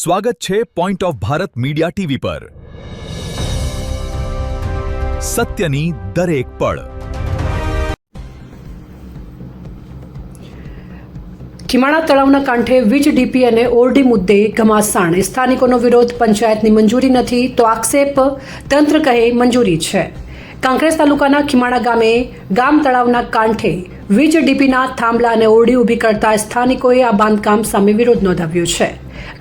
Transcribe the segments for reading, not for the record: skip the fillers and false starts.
સ્વાગત છે point of Bharat media TV પર સત્યની દરેક પળ। ખીમાણા તળાવના કાંઠે વીજ ડીપી અને ઓરડી મુદ્દે ઘમાસાણ। સ્થાનિકોનો વિરોધ, પંચાયતની મંજૂરી નથી તો આક્ષેપ, તંત્ર કહે મંજૂરી છે। કાંકરેજ તાલુકાના ખીમાણા ગામે ગામ તળાવના કાંઠે વીજ ડીપીના થાંભલા અને ઓરડી ઊભી કરતા સ્થાનિકોએ આ બાંધકામ સામે વિરોધ નોંધાવ્યો છે।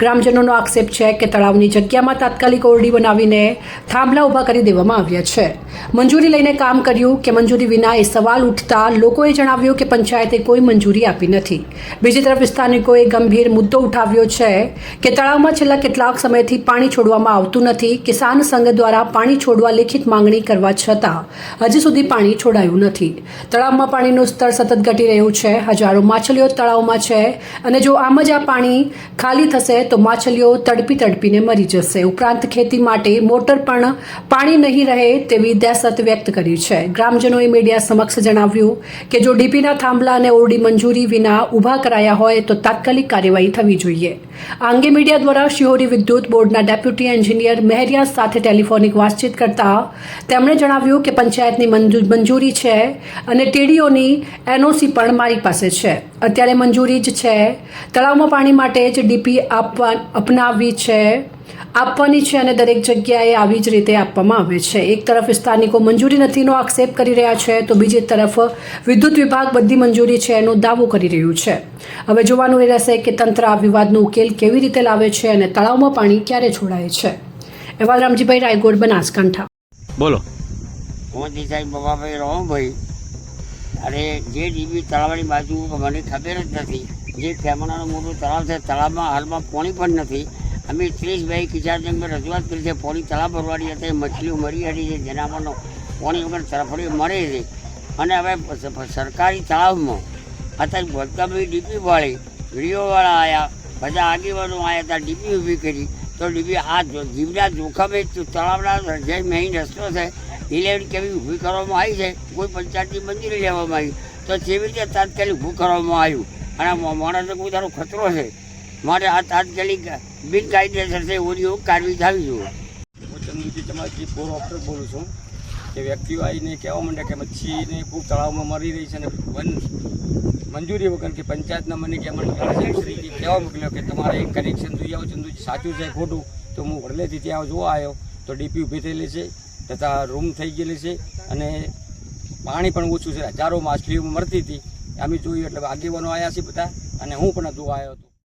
ગ્રામજનોનો આક્ષેપ છે કે તળાવની જગ્યામાં તાત્કાલિક ઓરડી બનાવીને થાંભલા ઊભા કરી દેવામાં આવ્યા છે। મંજૂરી લઈને કામ કર્યું કે મંજૂરી વિના એ સવાલ ઉઠતા લોકોએ જણાવ્યું કે પંચાયતે કોઈ મંજૂરી આપી નથી। બીજી તરફ સ્થાનિકોએ ગંભીર મુદ્દો ઉઠાવ્યો છે કે તળાવમાં છેલ્લા કેટલાક સમયથી પાણી છોડવામાં આવતું નથી। કિસાન સંઘ દ્વારા પાણી છોડવા લેખિત માંગણી કરવા છતાં હજી સુધી પાણી છોડાયું નથી। તળાવમાં પાણીનું સ્તર સતત ઘટી રહ્યું છે। હજારો માછલીઓ તળાવમાં છે અને જો આમ જ આ પાણી ખાલી થશે તો માછલીઓ તડપીને મરી જશે। ઉપરાંત ખેતી માટે મોટર પણ પાણી નહીં રહે તેવી દહેશત વ્યક્ત કરી છે। ગ્રામજનોએ મીડિયા સમક્ષ જણાવ્યું કે જો ડીપીના થાંભલા અને ઓરડી મંજૂરી વિના ઊભા કરાયા હોય તો તાત્કાલિક કાર્યવાહી થવી જોઈએ। આ અંગે મીડિયા દ્વારા શિહોરી વિદ્યુત બોર્ડના ડેપ્યુટી એન્જિનિયર મહેરિયા સાથે ટેલિફોનિક વાતચીત કરતા તેમણે જણાવ્યું કે પંચાયતની મંજૂરી છે અને ટીડીઓની એનઓસી પણ મારી પાસે છે। અત્યારે મંજૂરી જ છે। તળાવમાં પાણી માટે જ ડીપી આપવાની છે અને દરેક જગ્યાએ આવી જ રીતે આપવામાં આવે છે। એક તરફ સ્થાનિકો મંજૂરી નથીનો આક્ષેપ કરી રહ્યા છે તો બીજી તરફ વિદ્યુત વિભાગ બધી મંજૂરી છે એનો દાવો કરી રહ્યું છે। હવે જોવાનું એ રહેશે કે તંત્ર આ વિવાદનો ઉકેલ કેવી રીતે લાવે છે અને તળાવમાં પાણી ક્યારે છોડાય છે। એવા રામજીભાઈ રાયગોડ, બનાસકાંઠા। બોલો। મોદી સાહેબ, બાબાભાઈ, રામભાઈ, અરે જે ડીબી તળાવની બાજુ મને ખબર જ નથી। જે ખેમાણાનું મોટું તળાવ છે, તળાવમાં હાલમાં પાણી પણ નથી। અમે 30 કિસાન સંઘમાં રજૂઆત કરી છે। પાણી તળાવ ભરવાની હતી, મછલીઓ મરી હતી છે, જેનામાં પાણી વગર તરફડી મરે છે। અને હવે સરકારી તળાવમાં અત્યારે ભટકાભાઈ ડીપી વાળી વિડીયોવાળા આવ્યા, બધા આગેવાનો આવ્યા હતા, ડીપી ઊભી કરી તો ડીપી આ જીવના જોખમે તળાવના જે મેઇન રસ્તો છે ઇલેવન કેવી ઊભી કરવામાં આવી છે। કોઈ પંચાયતની મંજૂરી લેવામાં આવી તો કેવી રીતે તાત્કાલિક ઊભું કરવામાં આવ્યું અને માણસને કોઈ તારો ખતરો છે માટે આ તાત્કાલિક બિનકાયદેસર છે એવી કાર્યવાહી થવી જોઈએ। હું ચંદુજી તમારી બોર ઓપરેટર બોલું છું કે વ્યક્તિઓ આવીને કહેવા માંડ્યા કે મચ્છીને ખૂબ તળાવમાં મરી રહી છે અને મંજૂરી વગર કે પંચાયતના મને કહેવા મોકલ્યો કે તમારે એક કનેક્શન જોઈ આવો। ચંદુજી સાચું છે ખોટું તો હું વડલેથી ત્યાં જોવા આવ્યો તો ડીપી ઊભી થયેલી છે તથા રૂમ થઈ ગયેલી છે અને પાણી પણ ઓછું છે। હજારો માછલીઓ મરતી હતી, અમે જોયું એટલે આગેવાનો આવ્યા છે બધા અને હું પણ જોવા આવ્યો હતો।